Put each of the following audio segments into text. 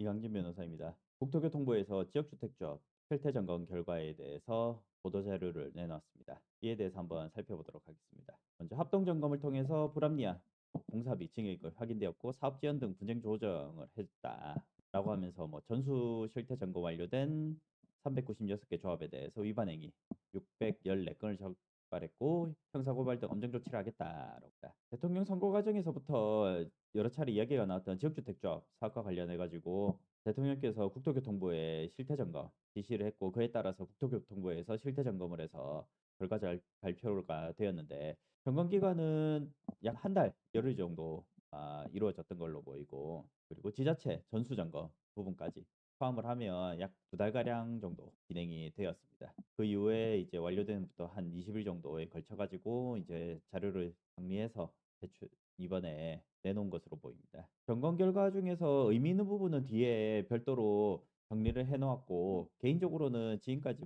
이강진 변호사입니다. 국토교통부에서 지역주택조합 실태 점검 결과에 대해서 보도자료를 내놨습니다. 이에 대해서 한번 살펴보도록 하겠습니다. 먼저 합동점검을 통해서 불합리한 공사비 증액을 확인되었고 사업지원 등 분쟁 조정을 했다라고 하면서 전수 실태 점검 완료된 396개 조합에 대해서 위반 행위 614건을 적발했고 형사고발 등 엄정 조치를 하겠다라고 합니다. 대통령 선거 과정에서부터 여러 차례 이야기가 나왔던 지역주택조합 사업과 관련해 가지고 대통령께서 국토교통부에 실태 점검 지시를 했고 그에 따라서 국토교통부에서 실태 점검을 해서 결과 발표가 되었는데 점검 기간은 약 한 달 열흘 정도 이루어졌던 걸로 보이고 그리고 지자체 전수 점검 부분까지 포함을 하면 약 두 달가량 정도 진행이 되었습니다. 그 이후에 이제 완료된부터 한 20일 정도에 걸쳐 가지고 이제 자료를 정리해서 대출 이번에 내놓은 것으로 보입니다. 점검 결과 중에서 의미 있는 부분은 뒤에 별도로 정리를 해 놓았고 개인적으로는 지금까지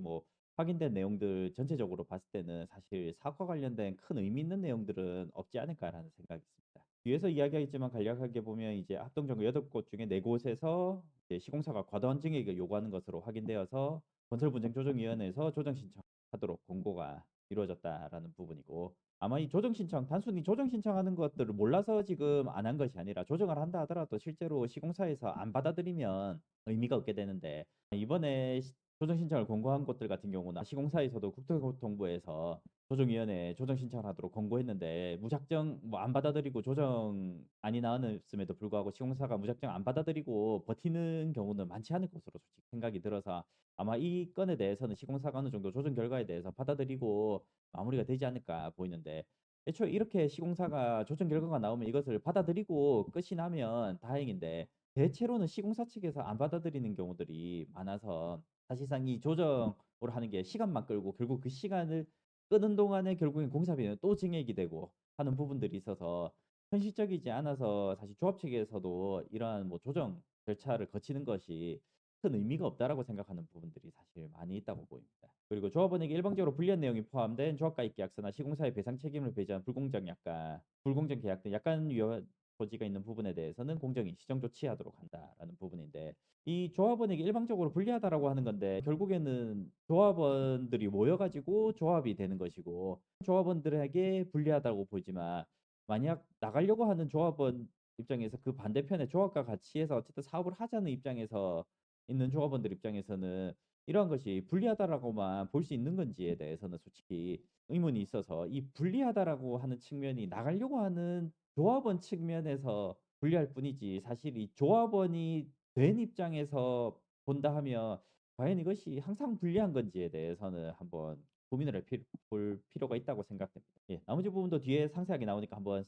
확인된 내용들 전체적으로 봤을 때는 사실 사업과 관련된 큰 의미 있는 내용들은 없지 않을까라는 생각이 있습니다. 뒤에서 이야기하겠지만 간략하게 보면 이제 합동점검 8곳 중에 4곳에서 이제 시공사가 과도한 증액을 요구하는 것으로 확인되어서 건설분쟁조정위원회에서 조정 신청하도록 공고가 이루어졌다라는 부분이고 아마 이 조정 신청 단순히 조정 신청하는 것들을 몰라서 지금 안 한 것이 아니라 조정을 한다 하더라도 실제로 시공사에서 안 받아들이면 의미가 없게 되는데 이번에 조정 신청을 권고한 곳들 같은 경우는 시공사에서도 국토교통부에서 조정위원회에 조정 신청을 하도록 권고했는데 무작정 안 받아들이고 조정안이 나왔음에도 불구하고 시공사가 무작정 안 받아들이고 버티는 경우는 많지 않을 것으로 솔직히 생각이 들어서 아마 이 건에 대해서는 시공사가 어느 정도 조정 결과에 대해서 받아들이고 마무리가 되지 않을까 보이는데 애초에 이렇게 시공사가 조정 결과가 나오면 이것을 받아들이고 끝이 나면 다행인데 대체로는 시공사 측에서 안 받아들이는 경우들이 많아서 사실상 이 조정을 하는 게 시간만 끌고 결국 그 시간을 끄는 동안에 결국엔 공사비는 또 증액이 되고 하는 부분들이 있어서 현실적이지 않아서 사실 조합 측에서도 이러한 조정 절차를 거치는 것이 큰 의미가 없다라고 생각하는 부분들이 사실 많이 있다고 보입니다. 그리고 조합원에게 일방적으로 불리한 내용이 포함된 조합가입 계약서나 시공사의 배상 책임을 배제한 불공정 계약 등 약관 위반 소지가 있는 부분에 대해서는 공정히 시정 조치하도록 한다라는 부분인데 이 조합원에게 일방적으로 불리하다라고 하는 건데 결국에는 조합원들이 모여가지고 조합이 되는 것이고 조합원들에게 불리하다고 보지만 만약 나가려고 하는 조합원 입장에서 그 반대편에 조합과 같이 해서 어쨌든 사업을 하자는 입장에서 있는 조합원들 입장에서는 이러한 것이 불리하다라고만 볼 수 있는 건지에 대해서는 솔직히 의문이 있어서 이 불리하다라고 하는 측면이 나가려고 하는 조합원 측면에서 불리할 뿐이지 사실 이 조합원이 된 입장에서 본다 하면 과연 이것이 항상 불리한 건지에 대해서는 한번 고민을 볼 필요가 있다고 생각됩니다. 예, 나머지 부분도 뒤에 상세하게 나오니까 한번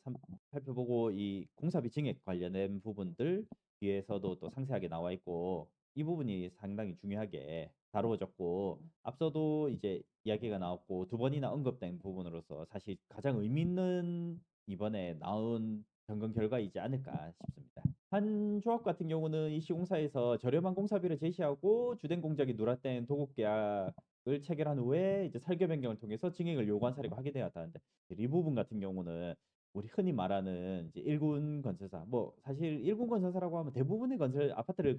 살펴보고 이 공사비 증액 관련된 부분들 뒤에서도 또 상세하게 나와 있고 이 부분이 상당히 중요하게 다루어졌고 앞서도 이제 이야기가 나왔고 두 번이나 언급된 부분으로서 사실 가장 의미 있는 이번에 나온 점검 결과이지 않을까 싶습니다. 한 조합 같은 경우는 이 시공사에서 저렴한 공사비를 제시하고 주된 공장이 누락된 도급 계약을 체결한 후에 이제 설계 변경을 통해서 증액을 요구한 사례가 확인되었다는데 이 부분 같은 경우는 우리 흔히 말하는 이제 일군 건설사 사실 일군 건설사라고 하면 대부분의 건설 아파트를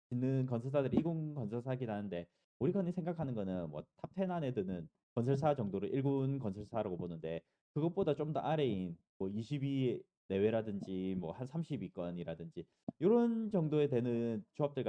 짓는 건설사들이 일군 건설사긴 하는데 우리가 흔히 생각하는 거는 탑 10 안에 드는 건설사 정도를 일군 건설사라고 보는데 그것보다 좀 더 아래인 22 내외라든지 한 30위권이라든지 이런 정도에 되는 조합들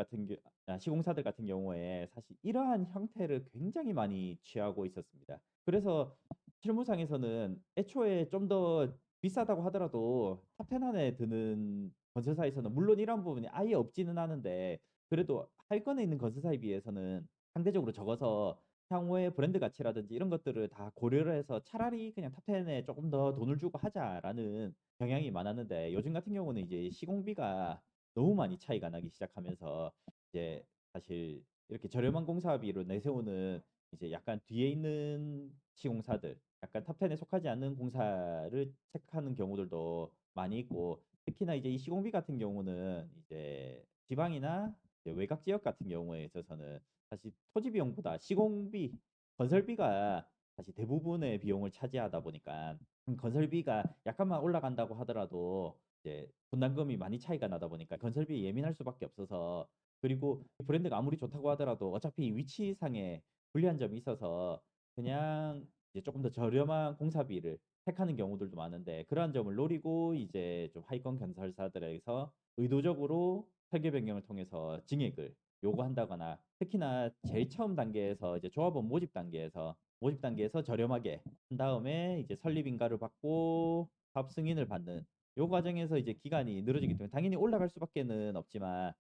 시공사들 같은 경우에 사실 이러한 형태를 굉장히 많이 취하고 있었습니다. 그래서 실무상에서는 애초에 좀 더 비싸다고 하더라도 탑 10 안에 드는 건설사에서는 물론 이런 부분이 아예 없지는 않은데 그래도 하위권에 있는 건설사에 비해서는 상대적으로 적어서 향후에 브랜드 가치라든지 이런 것들을 다 고려를 해서 차라리 그냥 탑 10에 조금 더 돈을 주고 하자라는 경향이 많았는데 요즘 같은 경우는 이제 시공비가 너무 많이 차이가 나기 시작하면서 이제 사실 이렇게 저렴한 공사비로 내세우는 이제 약간 뒤에 있는 시공사들 약간 탑 10에 속하지 않는 공사를 택하는 경우들도 많이 있고 특히나 이제 이 시공비 같은 경우는 이제 지방이나 이제 외곽 지역 같은 경우에 있어서는 사실 토지 비용보다 시공비, 건설비가 사실 대부분의 비용을 차지하다 보니까 건설비가 약간만 올라간다고 하더라도 이제 분담금이 많이 차이가 나다 보니까 건설비에 예민할 수밖에 없어서, 그리고 브랜드가 아무리 좋다고 하더라도 어차피 위치상에 불리한 점이 있어서 그냥 이제 조금 더 저렴한 공사비를 택하는 경우들도 많은데, 그러한 점을 노리고 이제 좀 하위권 건설사들에서 의도적으로 설계 변경을 통해서 증액을 요구한다거나, 특히나 제일 처음 단계에서 이제 조합원 모집 단계에서 저렴하게 한 다음에 이제 설립 인가를 받고 사업 승인을 받는 요 과정에서 이제 기간이 늘어지기 때문에 당연히 올라갈 수밖에는 없지만,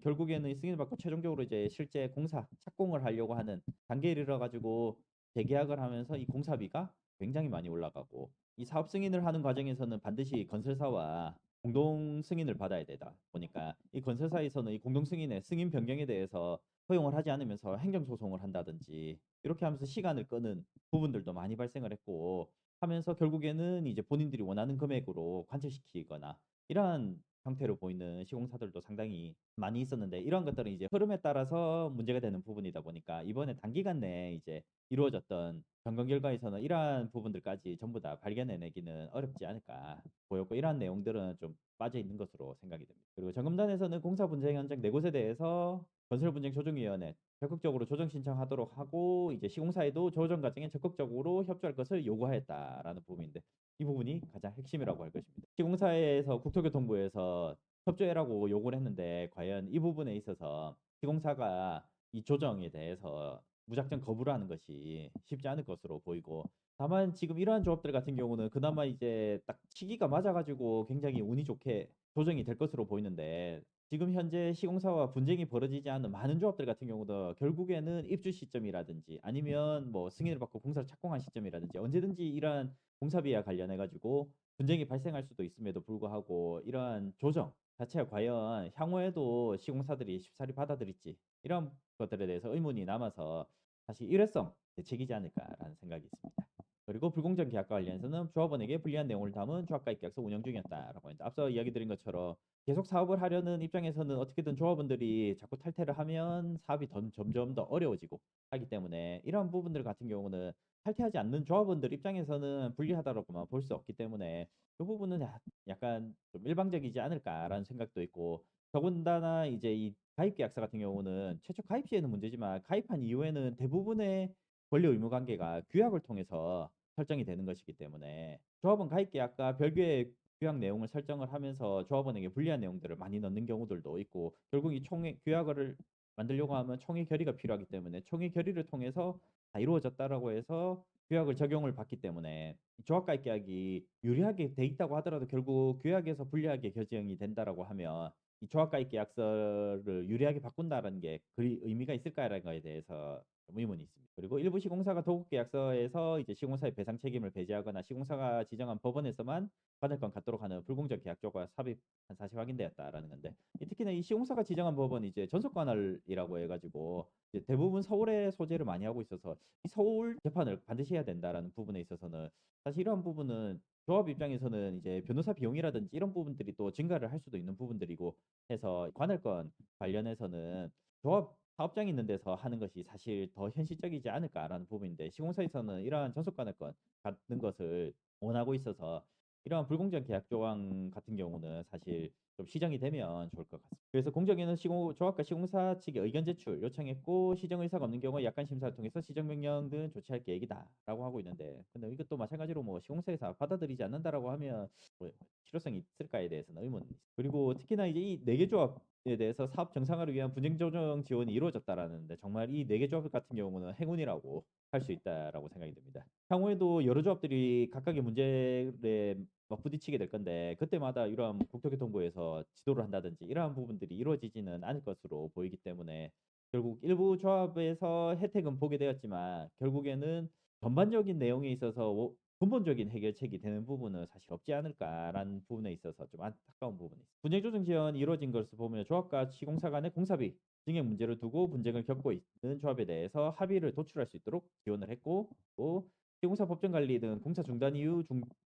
결국에는 승인을 받고 최종적으로 이제 실제 공사 착공을 하려고 하는 단계에 이르러 가지고 재계약을 하면서 이 공사비가 굉장히 많이 올라가고, 이 사업 승인을 하는 과정에서는 반드시 건설사와 공동 승인을 받아야 되다 보니까 이 건설사에서는 이 공동 승인의 승인 변경에 대해서 허용을 하지 않으면서 행정소송을 한다든지 이렇게 하면서 시간을 끄는 부분들도 많이 발생을 했고, 하면서 결국에는 이제 본인들이 원하는 금액으로 관철시키거나 이러한 형태로 보이는 시공사들도 상당히 많이 있었는데, 이런 것들은 이제 흐름에 따라서 문제가 되는 부분이다 보니까 이번에 단기간 내에 이제 이루어졌던 점검 결과에서는 이러한 부분들까지 전부 다 발견해내기는 어렵지 않을까 보였고, 이러한 내용들은 좀 빠져 있는 것으로 생각이 됩니다. 그리고 점검단에서는 공사 분쟁 현장 네 곳에 대해서 건설분쟁조정위원회 적극적으로 조정 신청하도록 하고, 이제 시공사에도 조정 과정에 적극적으로 협조할 것을 요구하였다라는 부분인데, 이 부분이 가장 핵심이라고 할 것입니다. 시공사에서 국토교통부에서 협조해라고 요구를 했는데, 과연 이 부분에 있어서 시공사가 이 조정에 대해서 무작정 거부를 하는 것이 쉽지 않을 것으로 보이고, 다만 지금 이러한 조합들 같은 경우는 그나마 이제 딱 시기가 맞아가지고 굉장히 운이 좋게 조정이 될 것으로 보이는데, 지금 현재 시공사와 분쟁이 벌어지지 않은 많은 조합들 같은 경우도 결국에는 입주 시점이라든지 아니면 뭐 승인을 받고 공사를 착공한 시점이라든지 언제든지 이러한 공사비와 관련해 가지고 분쟁이 발생할 수도 있음에도 불구하고, 이러한 조정 자체가 과연 향후에도 시공사들이 쉽사리 받아들일지, 이런 것들에 대해서 의문이 남아서 사실 일회성 대책이지 않을까라는 생각이 있습니다. 그리고 불공정 계약과 관련해서는 조합원에게 불리한 내용을 담은 조합가입 계약서 운영 중이었다라고 했는데, 앞서 이야기 드린 것처럼 계속 사업을 하려는 입장에서는 어떻게든 조합원들이 자꾸 탈퇴를 하면 사업이 점점 더 어려워지고 하기 때문에, 이러한 부분들 같은 경우는 탈퇴하지 않는 조합원들 입장에서는 불리하다고만 볼 수 없기 때문에 이 부분은 약간 좀 일방적이지 않을까라는 생각도 있고, 더군다나 이제 이 가입 계약서 같은 경우는 최초 가입 시에는 문제지만 가입한 이후에는 대부분의 권리 의무 관계가 규약을 통해서 설정이 되는 것이기 때문에, 조합원 가입 계약과 별개의 규약 내용을 설정을 하면서 조합원에게 불리한 내용들을 많이 넣는 경우들도 있고, 결국 이 총회 규약을 만들려고 하면 총회 결의가 필요하기 때문에 총회 결의를 통해서 다 이루어졌다라고 해서 규약을 적용을 받기 때문에, 조합 가입 계약이 유리하게 돼 있다고 하더라도 결국 규약에서 불리하게 결정이 된다라고 하면 이 조합 가입 계약서를 유리하게 바꾼다라는 게 그리 의미가 있을까라는 거에 대해서 좀 의문이 있습니다. 그리고 일부 시공사가 도급 계약서에서 이제 시공사의 배상 책임을 배제하거나 시공사가 지정한 법원에서만 받을 건 갖도록 하는 불공정 계약 조가 삽입 사실 확인되었다라는 건데, 특히나 이 시공사가 지정한 법원이 이제 전속 관할이라고 해가지고 이제 대부분 서울에 소재를 많이 하고 있어서 이 서울 재판을 반드시 해야 된다라는 부분에 있어서는 사실 이런 부분은 조합 입장에서는 이제 변호사 비용이라든지 이런 부분들이 또 증가를 할 수도 있는 부분들이고 해서, 관할권 관련해서는 조합 사업장이 있는 데서 하는 것이 사실 더 현실적이지 않을까라는 부분인데, 시공사에서는 이러한 전속 관할권 갖는 것을 원하고 있어서 이러한 불공정 계약 조항 같은 경우는 사실 좀 시정이 되면 좋을 것 같습니다. 그래서 공정위는 조합과 시공사 측에 의견 제출 요청했고, 시정 의사가 없는 경우 약관 심사를 통해서 시정 명령 등 조치할 계획이다라고 하고 있는데, 근데 이것도 마찬가지로 뭐 시공사에서 받아들이지 않는다라고 하면 뭐 실효성이 있을까에 대해서는 의문이 있습니다. 그리고 특히나 이제 이 네 개 조합에 대해서 사업 정상화를 위한 분쟁 조정 지원이 이루어졌다라는데, 정말 이 네 개 조합 같은 경우는 행운이라고 할 수 있다라고 생각이 듭니다. 향후에도 여러 조합들이 각각의 문제에 막 부딪히게 될 건데, 그때마다 이러한 국토교통부에서 지도를 한다든지 이러한 부분들이 이루어지지는 않을 것으로 보이기 때문에, 결국 일부 조합에서 혜택은 보게 되었지만 결국에는 전반적인 내용에 있어서 근본적인 해결책이 되는 부분은 사실 없지 않을까라는 부분에 있어서 좀 안타까운 부분이 있습니다. 분쟁 조정 지원이 이루어진 것을 보면 조합과 시공사 간의 공사비 증액 문제를 두고 분쟁을 겪고 있는 조합에 대해서 합의를 도출할 수 있도록 지원을 했고, 또 시공사 법정 관리 등 공사 중단 이후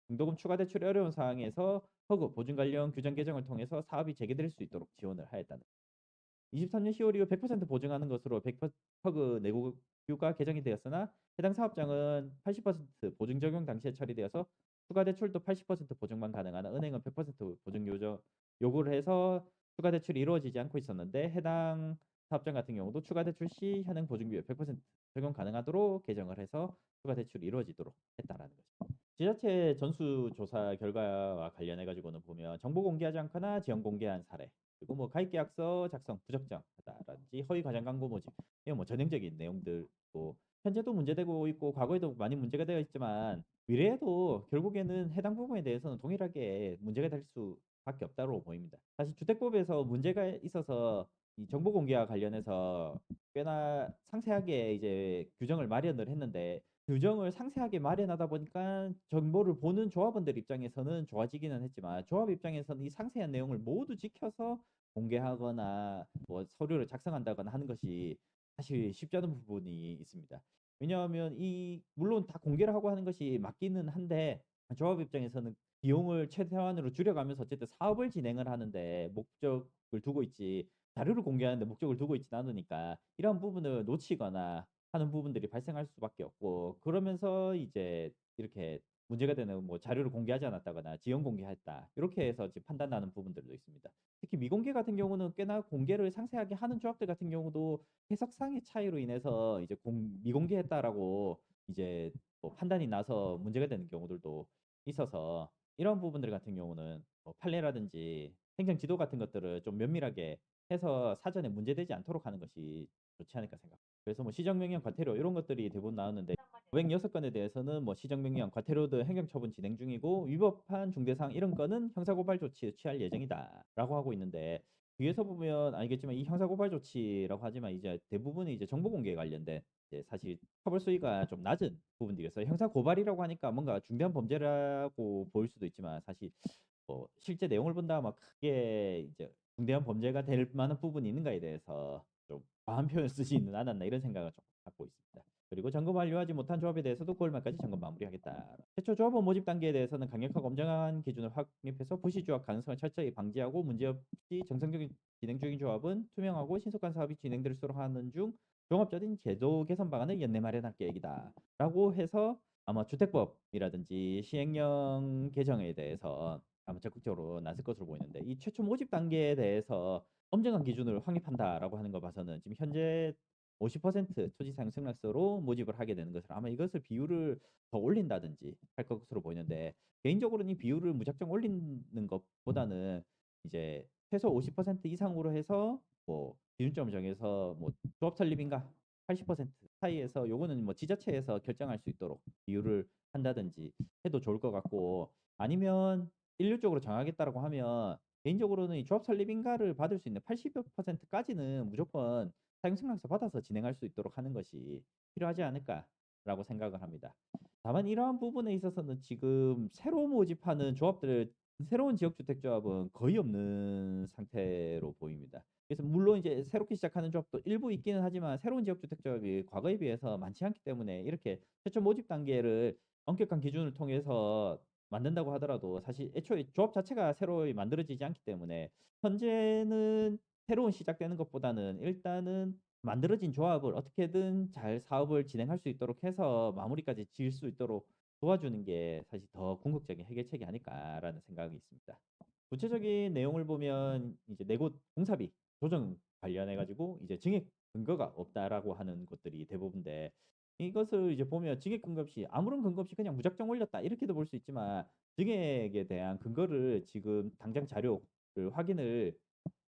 중도금 추가 대출이 어려운 상황에서 허그 보증 관련 규정 개정을 통해서 사업이 재개될 수 있도록 지원을 하였다는. 23년 10월 이후 100% 보증하는 것으로 100% 허그 내고규가 개정이 되었으나 해당 사업장은 80% 보증 적용 당시에 처리되어서 추가 대출도 80% 보증만 가능한 은행은 100% 보증 요구를 해서 추가 대출이 이루어지지 않고 있었는데 해당 사업장 같은 경우도 추가 대출 시 현행 보증비율 100% 적용 가능하도록 개정을 해서 추가 대출이 이루어지도록 했다라는 거죠. 지자체 전수조사 결과와 관련해 가지고는 보면 정보 공개하지 않거나 지연 공개한 사례, 그리고 뭐 가입계약서 작성 부적정하다라든지 허위 과장 광고 모집, 이런 뭐 전형적인 내용들도 현재도 문제되고 있고 과거에도 많이 문제가 되어 있지만 미래에도 결국에는 해당 부분에 대해서는 동일하게 문제가 될 수밖에 없다고 보입니다. 사실 주택법에서 문제가 있어서 이 정보 공개와 관련해서 꽤나 상세하게 이제 규정을 마련을 했는데 규정을 상세하게 마련하다 보니까 정보를 보는 조합원들 입장에서는 좋아지기는 했지만 조합 입장에서는 이 상세한 내용을 모두 지켜서 공개하거나 뭐 서류를 작성한다거나 하는 것이 사실 쉽지 않은 부분이 있습니다. 왜냐하면 이 물론 다 공개를 하고 하는 것이 맞기는 한데 조합 입장에서는 비용을 최대한으로 줄여가면서 어쨌든 사업을 진행을 하는데 목적을 두고 있지 자료를 공개하는데 목적을 두고 있지는 않으니까 이런 부분을 놓치거나 하는 부분들이 발생할 수밖에 없고 그러면서 이제 이렇게 문제가 되는 뭐 자료를 공개하지 않았다거나 지연 공개했다. 이렇게 해서 지금 판단나는 부분들도 있습니다. 특히 미공개 같은 경우는 꽤나 공개를 상세하게 하는 조합들 같은 경우도 해석상의 차이로 인해서 이제 미공개했다라고 이제 뭐 판단이 나서 문제가 되는 경우들도 있어서 이런 부분들 같은 경우는 뭐 판례라든지 행정 지도 같은 것들을 좀 면밀하게 해서 사전에 문제되지 않도록 하는 것이 좋지 않을까 생각합니다. 그래서 뭐 시정명령 과태료 이런 것들이 대부분 나왔는데 506건에 대해서는 뭐 시정명령 과태료 등 행정처분 진행 중이고 위법한 중대사항 이런 건은 형사고발 조치 취할 예정이다라고 하고 있는데 뒤에서 보면 알겠지만 이 형사고발 조치라고 하지만 이제 대부분이 이제 정보 공개에 관련된 이제 사실 처벌 수위가 좀 낮은 부분들이어서 형사고발이라고 하니까 뭔가 중대한 범죄라고 보일 수도 있지만 사실 뭐 실제 내용을 본다 막 크게 이제 중대한 범죄가 될 만한 부분이 있는가에 대해서 좀 과한 표현을 쓰지는 않았나 이런 생각을 좀 갖고 있습니다. 그리고 점검 완료하지 못한 조합에 대해서도 9월 말까지 점검 마무리하겠다. 최초 조합원 모집 단계에 대해서는 강력하고 엄정한 기준을 확립해서 부실 조합 가능성을 철저히 방지하고 문제없이 정상적인 진행 중인 조합은 투명하고 신속한 사업이 진행될수록 하는 중 종합적인 제도 개선 방안을 연내 마련할 계획이다. 라고 해서 아마 주택법이라든지 시행령 개정에 대해서 아마 적극적으로 나설 것으로 보이는데 이 최초 모집 단계에 대해서 엄정한 기준을 확립한다라고 하는 거 봐서는 지금 현재 50% 토지 사용 승낙서로 모집을 하게 되는 것을 아마 이것을 비율을 더 올린다든지 할 것으로 보이는데 개인적으로는 이 비율을 무작정 올리는 것보다는 이제 최소 50% 이상으로 해서 뭐 기준점을 정해서 뭐 조합 설립인가 80% 사이에서 요거는 뭐 지자체에서 결정할 수 있도록 비율을 한다든지 해도 좋을 것 같고 아니면 일률적으로 정하겠다라고 하면 개인적으로는 이 조합 설립인가를 받을 수 있는 80%까지는 무조건 사용승낙서 받아서 진행할 수 있도록 하는 것이 필요하지 않을까라고 생각을 합니다. 다만 이러한 부분에 있어서는 지금 새로 모집하는 조합들 새로운 지역주택조합은 거의 없는 상태로 보입니다. 그래서 물론 이제 새롭게 시작하는 조합도 일부 있기는 하지만 새로운 지역주택조합이 과거에 비해서 많지 않기 때문에 이렇게 최초 모집 단계를 엄격한 기준을 통해서 만든다고 하더라도 사실 애초에 조합 자체가 새로 만들어지지 않기 때문에 현재는 새로운 시작되는 것보다는 일단은 만들어진 조합을 어떻게든 잘 사업을 진행할 수 있도록 해서 마무리까지 지을 수 있도록 도와주는 게 사실 더 궁극적인 해결책이 아닐까라는 생각이 있습니다. 구체적인 내용을 보면 이제 내곳 공사비 조정 관련해 가지고 이제 증액 근거가 없다라고 하는 것들이 대부분인데 이것을 이제 보면 증액 근거 없이 아무런 근거 없이 그냥 무작정 올렸다 이렇게도 볼 수 있지만 증액에 대한 근거를 지금 당장 자료를 확인을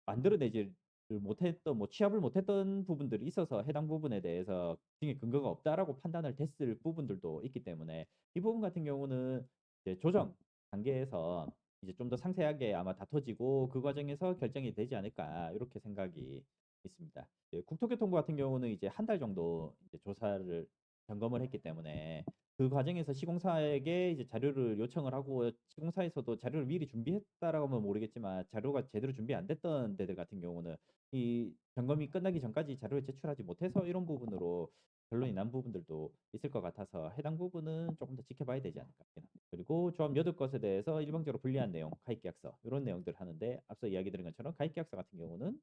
만들어내지를 못했던 뭐 취합을 못했던 부분들이 있어서 해당 부분에 대해서 증액 근거가 없다라고 판단을 됐을 부분들도 있기 때문에 이 부분 같은 경우는 이제 조정 단계에서 이제 좀 더 상세하게 아마 다퉈지고 그 과정에서 결정이 되지 않을까 이렇게 생각이 있습니다. 예, 국토교통부 같은 경우는 이제 한 달 정도 이제 조사를 점검을 했기 때문에 그 과정에서 시공사에게 이제 자료를 요청을 하고 시공사에서도 자료를 미리 준비했다라고 하면 모르겠지만 자료가 제대로 준비 안 됐던 데들 같은 경우는 이 점검이 끝나기 전까지 자료를 제출하지 못해서 이런 부분으로 결론이 난 부분들도 있을 것 같아서 해당 부분은 조금 더 지켜봐야 되지 않을까 싶긴 합니다. 그리고 조합 8것에 대해서 일방적으로 불리한 내용, 가입계약서 이런 내용들을 하는데 앞서 이야기 드린 것처럼 가입계약서 같은 경우는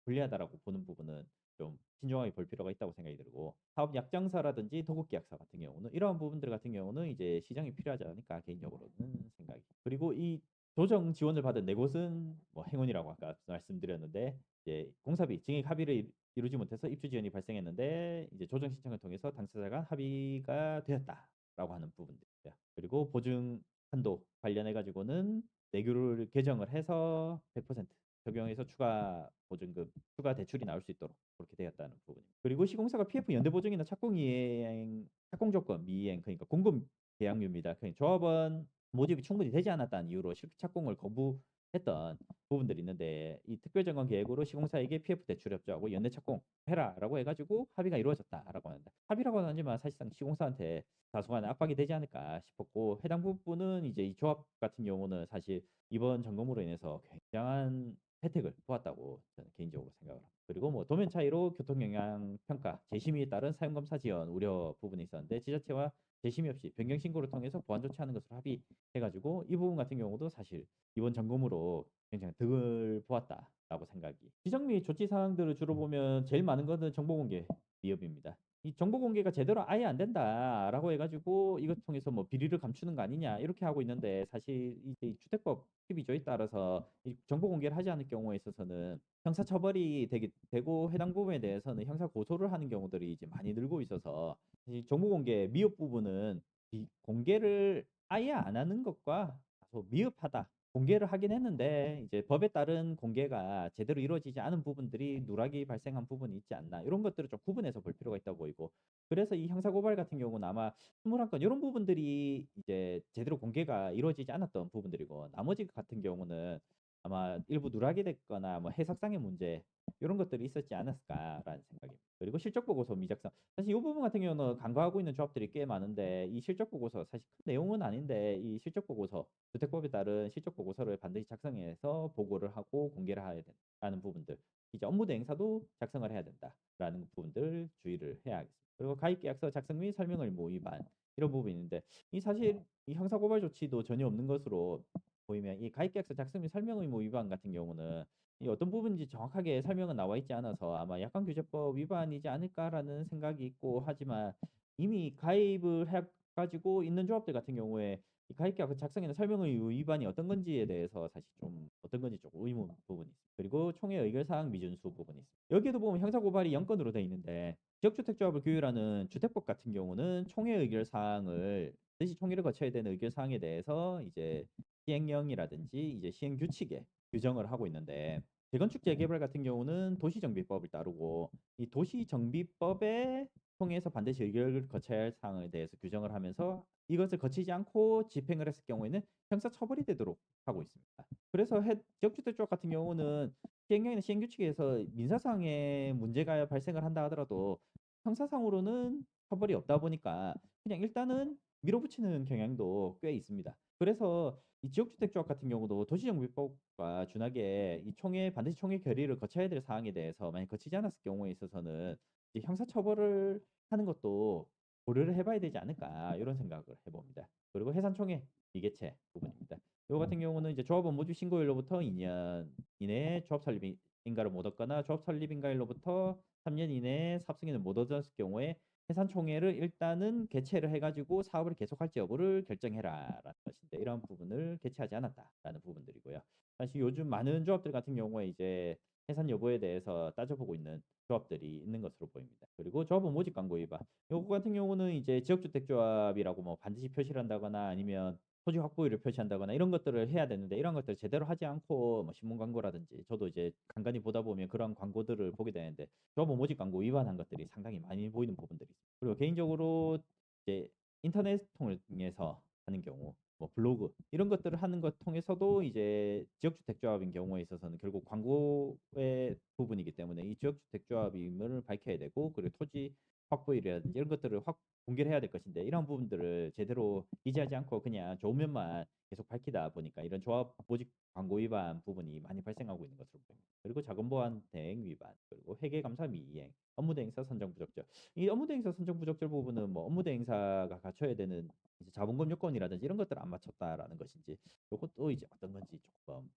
불리하다라고 보는 부분은 좀 신중하게 볼 필요가 있다고 생각이 들고 사업 약정서라든지 도급 계약서 같은 경우는 이러한 부분들 같은 경우는 이제 시정이 필요하지 않을까 개인적으로는 생각이. 그리고 이 조정 지원을 받은 네 곳은 뭐 행운이라고 아까 말씀드렸는데 이제 공사비 증액 합의를 이루지 못해서 입주 지연이 발생했는데 이제 조정 신청을 통해서 당사자 간 합의가 되었다라고 하는 부분들입니다. 그리고 보증 한도 관련해 가지고는 내규를 개정을 해서 100% 적용해서 추가 보증금, 추가 대출이 나올 수 있도록 그렇게 되었다는 부분입니다. 그리고 시공사가 PF 연대 보증이나 착공 이행, 착공 조건 미이행 그러니까 공급 계약료입니다. 그러니까 조합원 모집이 충분히 되지 않았다는 이유로 실기 착공을 거부했던 부분들이 있는데 이 특별점검 계획으로 시공사에게 PF 대출 협조하고 연내 착공해라라고 해가지고 합의가 이루어졌다라고 하는데 합의라고는 하지만 사실상 시공사한테 다소간 압박이 되지 않을까 싶었고 해당 부분은 이제 이 조합 같은 경우는 사실 이번 점검으로 인해서 굉장한 혜택을 보았다고 저는 개인적으로 생각을 합니다. 그리고 뭐 도면 차이로 교통 영향 평가, 재심의에 따른 사용 검사 지연 우려 부분이 있었는데 지자체와 재심의 없이 변경 신고를 통해서 보완 조치하는 것으로 합의해가지고 이 부분 같은 경우도 사실 이번 점검으로 굉장히 득을 보았다라고 생각이. 지적 및 조치 사항들을 주로 보면 제일 많은 것은 정보 공개 위협입니다. 이 정보 공개가 제대로 아예 안 된다라고 해가지고 이것 통해서 뭐 비리를 감추는 거 아니냐 이렇게 하고 있는데 사실 이제 이 주택법 12조에 따라서 이 정보 공개를 하지 않을 경우에 있어서는 형사 처벌이 되고 해당 부분에 대해서는 형사 고소를 하는 경우들이 이제 많이 늘고 있어서 이 정보 공개 미흡 부분은 이 공개를 아예 안 하는 것과 다소 미흡하다. 공개를 하긴 했는데 이제 법에 따른 공개가 제대로 이루어지지 않은 부분들이 누락이 발생한 부분이 있지 않나 이런 것들을 좀 구분해서 볼 필요가 있다고 보이고 그래서 이 형사 고발 같은 경우는 아마 21건 이런 부분들이 이제 제대로 공개가 이루어지지 않았던 부분들이고 나머지 같은 경우는 아마 일부 누락이 됐거나 뭐 해석상의 문제 이런 것들이 있었지 않았을까라는 생각입니다. 그리고 실적 보고서 미작성. 사실 이 부분 같은 경우는 간과하고 있는 조합들이 꽤 많은데 이 실적 보고서 사실 큰 내용은 아닌데 이 실적 보고서 주택법에 따른 실적 보고서를 반드시 작성해서 보고를 하고 공개를 해야 된다는 부분들. 이제 업무 대행사도 작성을 해야 된다라는 부분들 주의를 해야 하겠습니다. 그리고 가입계약서 작성 및 설명 의무 위반 이런 부분이 있는데 이 사실 이 형사고발 조치도 전혀 없는 것으로 보이면 이 가입계약서 작성 및 설명 의무 위반 같은 경우는 이 어떤 부분인지 정확하게 설명은 나와 있지 않아서 아마 약관규제법 위반이지 않을까라는 생각이 있고 하지만 이미 가입을 해가지고 있는 조합들 같은 경우에 이 가입계약 작성에는 설명 의무 위반이 어떤 건지에 대해서 사실 좀 어떤 건지 조금 의문 부분이 있습니다. 그리고 총회 의결사항 미준수 부분이 있습니다. 여기에도 보면 형사고발이 0건으로 되어 있는데 지역주택조합을 규율하는 주택법 같은 경우는 총회 의결사항을 반드시 총회를 거쳐야 되는 의결사항에 대해서 이제 시행령이라든지 이제 시행규칙에 규정을 하고 있는데 재건축 재개발 같은 경우는 도시정비법을 따르고 이 도시정비법에 통해서 반드시 의결을 거쳐야 할 사항에 대해서 규정을 하면서 이것을 거치지 않고 집행을 했을 경우에는 형사처벌이 되도록 하고 있습니다. 그래서 지역주택조합 같은 경우는 시행령이나 시행규칙에서 민사상의 문제가 발생을 한다 하더라도 형사상으로는 처벌이 없다 보니까 그냥 일단은 밀어붙이는 경향도 꽤 있습니다. 그래서 이 지역주택조합 같은 경우도 도시정비법과 준하게 이 총회 반드시 총회 결의를 거쳐야 될 사항에 대해서 만약 거치지 않았을 경우에 있어서는 이제 형사처벌을 하는 것도 고려를 해봐야 되지 않을까 이런 생각을 해봅니다. 그리고 해산총회 미개체 부분입니다. 이거 같은 경우는 이제 조합원 모집 신고일로부터 2년 이내에 조합 설립 인가를 못 얻거나 조합 설립 인가일로부터 3년 이내에 삽승인을 못 얻었을 경우에 해산총회를 일단은 개최를 해가지고 사업을 계속할지 여부를 결정해라라는 것인데 이런 부분을 개최하지 않았다라는 부분들이고요. 사실 요즘 많은 조합들 같은 경우에 이제 해산 여부에 대해서 따져보고 있는 조합들이 있는 것으로 보입니다. 그리고 조합원 모집 광고 위반. 요거 같은 경우는 이제 지역주택조합이라고 뭐 반드시 표시를 한다거나 아니면 토지 확보율을 표시한다거나 이런 것들을 해야 되는데 이런 것들을 제대로 하지 않고 뭐 신문 광고라든지 저도 이제 간간히 보다 보면 그런 광고들을 보게 되는데 조합원 모집 광고 위반한 것들이 상당히 많이 보이는 부분들이 있습니다. 그리고 개인적으로 이제 인터넷 통해서 하는 경우 뭐 블로그 이런 것들을 하는 것 통해서도 이제 지역주택조합인 경우에 있어서는 결국 광고의 부분이기 때문에 이 지역주택조합임을 밝혀야 되고 그리고 토지 확보율이라든지 이런 것들을 확 공개를 해야 될 것인데 이런 부분들을 제대로 기재하지 않고 그냥 좋은 면만 계속 밝히다 보니까 이런 조합 모집 광고 위반 부분이 많이 발생하고 있는 것으로 보입니다. 그리고 자금보안 대행 위반, 그리고 회계감사 미이행, 업무대행사 선정 부적절. 이 업무대행사 선정 부적절 부분은 뭐 업무대행사가 갖춰야 되는 이제 자본금 요건이라든지 이런 것들을 안 맞췄다라는 것인지 이것도 이제 어떤 건지 조금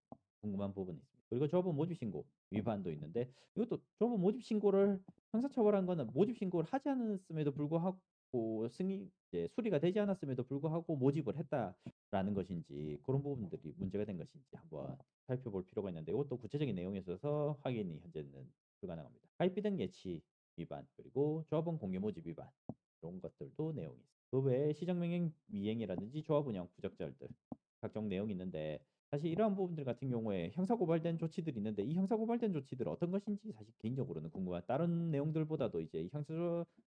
궁금한 부분이 있습니다. 그리고 조합원 모집 신고 위반도 있는데 이것도 조합원 모집 신고를 형사처벌한 거는 모집 신고를 하지 않았음에도 불구하고 승인 이제 수리가 되지 않았음에도 불구하고 모집을 했다라는 것인지 그런 부분들이 문제가 된 것인지 한번 살펴볼 필요가 있는데 이것도 구체적인 내용에 있어서 확인이 현재는 불가능합니다. 가입 비등 예치 위반 그리고 조합원 공개 모집 위반 이런 것들도 내용이 있습니다. 그 외에 시정명령 미행이라든지 조합 운영 부적절들 각종 내용이 있는데 사실 이러한 부분들 같은 경우에 형사 고발된 조치들이 있는데 이 형사 고발된 조치들 어떤 것인지 사실 개인적으로는 궁금한 다른 내용들보다도 이제 이 형사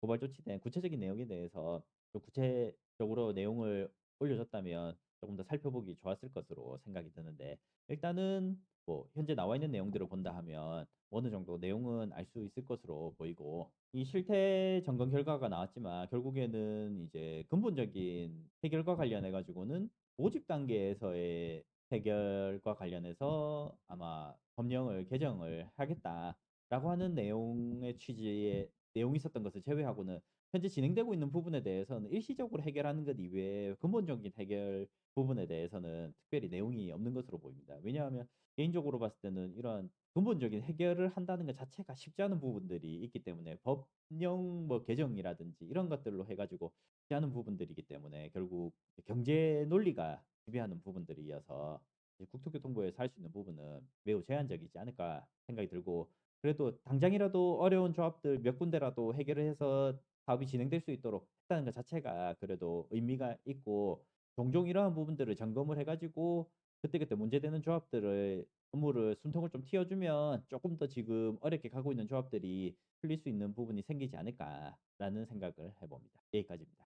고발 조치된 구체적인 내용에 대해서 좀 구체적으로 내용을 올려줬다면 조금 더 살펴보기 좋았을 것으로 생각이 드는데 일단은 뭐 현재 나와 있는 내용들을 본다 하면 어느 정도 내용은 알 수 있을 것으로 보이고 이 실태 점검 결과가 나왔지만 결국에는 이제 근본적인 해결과 관련해 가지고는 모집 단계에서의 해결과 관련해서 아마 법령을 개정을 하겠다라고 하는 내용의 취지의 내용이 있었던 것을 제외하고는 현재 진행되고 있는 부분에 대해서는 일시적으로 해결하는 것 이외에 근본적인 해결 부분에 대해서는 특별히 내용이 없는 것으로 보입니다. 왜냐하면 개인적으로 봤을 때는 이런 근본적인 해결을 한다는 것 자체가 쉽지 않은 부분들이 있기 때문에 법령 뭐 개정이라든지 이런 것들로 해 가지고 쉽지 않은 부분들이기 때문에 결국 경제 논리가 지배하는 부분들이어서 이제 국토교통부에서 할 수 있는 부분은 매우 제한적이지 않을까 생각이 들고 그래도 당장이라도 어려운 조합들 몇 군데라도 해결을 해서 사업이 진행될 수 있도록 했다는 것 자체가 그래도 의미가 있고 종종 이러한 부분들을 점검을 해 가지고 그때그때 문제되는 조합들의 업무를 숨통을 좀 틔워 주면 조금 더 지금 어렵게 가고 있는 조합들이 풀릴 수 있는 부분이 생기지 않을까라는 생각을 해 봅니다. 여기까지입니다.